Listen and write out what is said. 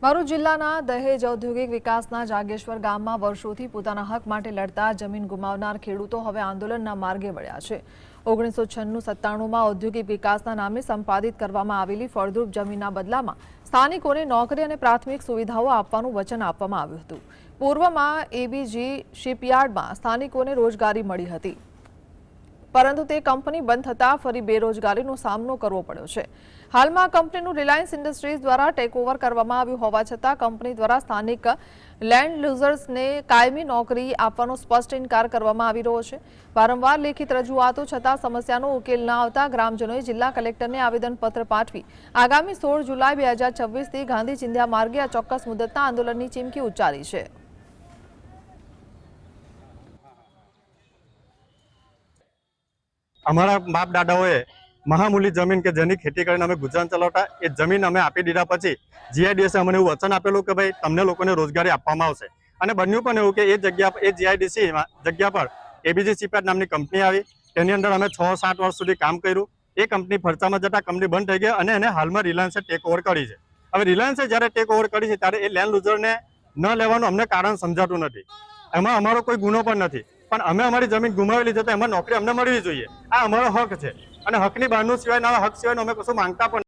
ભરૂચ જિલ્લાના દહેજ ઔદ્યોગિક વિકાસના જાગેશ્વર ગામમાં વર્ષોથી પોતાના હક માટે લડતા જમીન ગુમાવનાર ખેડૂતો હવે આંદોલનના માર્ગે વળ્યા છે। 1996-97માં ઔદ્યોગિક વિકાસના નામે સંપાદિત કરવામાં આવેલી ફળદ્રુપ જમીનના બદલામાં સ્થાનિકોને નોકરી અને પ્રાથમિક સુવિધાઓ આપવાનું વચન આપવામાં આવ્યું હતું। પૂર્વમાં એબીજી શિપયાર્ડમાં સ્થાનિકોને રોજગારી મળી હતી, પરંતુ તે કંપની બંધ થતાં ફરી બેરોજગારીનો સામનો કરવો પડ્યો છે। હાલમાં કંપનીનું રિલાયન્સ ઇન્ડસ્ટ્રીઝ દ્વારા ટેકઓવર કરવામાં આવ્યું હોવા છતાં કંપની દ્વારા સ્થાનિક લેન્ડ યુઝર્સને કાયમી નોકરી આપવાનો સ્પષ્ટ ઇનકાર કરવામાં આવી રહ્યો છે। વારંવાર લેખિત રજૂઆતો છતાં સમસ્યાનો ઉકેલ ન આવતા ગ્રામજનોએ જિલ્લા કલેક્ટરને આવેદનપત્ર પાઠવી આગામી 16 જુલાઈ 2026થી ગાંધી ચિંધ્યા માર્ગે આ ચોક્કસ મુદતના આંદોલનની ચીમકી ઉચ્ચારી છે। અમારા બાપ દાદાઓએ મહામૂલી જમીન કે જેની ખેતી કરીને અમે ગુજરાન ચલાવતા એ જમીન અમે આપી દીધા પછી જીઆઈડીસીએ અમને એવું વચન આપેલું કે ભાઈ તમને લોકોને રોજગારી આપવામાં આવશે, અને બન્યું પણ એવું કે એ જીઆઈડીસી જગ્યા પર એબીજી શિપયાર્ડ નામની કંપની આવી। તેની અંદર અમે 6-7 વર્ષ સુધી કામ કર્યું। એ કંપની ફરસામાં જતા કંપની બંધ થઈ ગઈ અને એને હાલમાં રિલાયન્સે ટેક ઓવર કરી છે। હવે રિલાયન્સે જ્યારે ટેક ઓવર કરી છે ત્યારે એ લેન્ડ યુઝરને ન લેવાનું અમને કારણ સમજાતું નથી। એમાં અમારો કોઈ ગુનો પણ નથી, પણ અમે અમારી જમીન ગુમાવેલી છે તો એમાં નોકરી અમને મળવી જોઈએ। આ અમારો હક છે અને હકની બહારનું સિવાયના હક સિવાયનું અમે કશું માંગતા પણ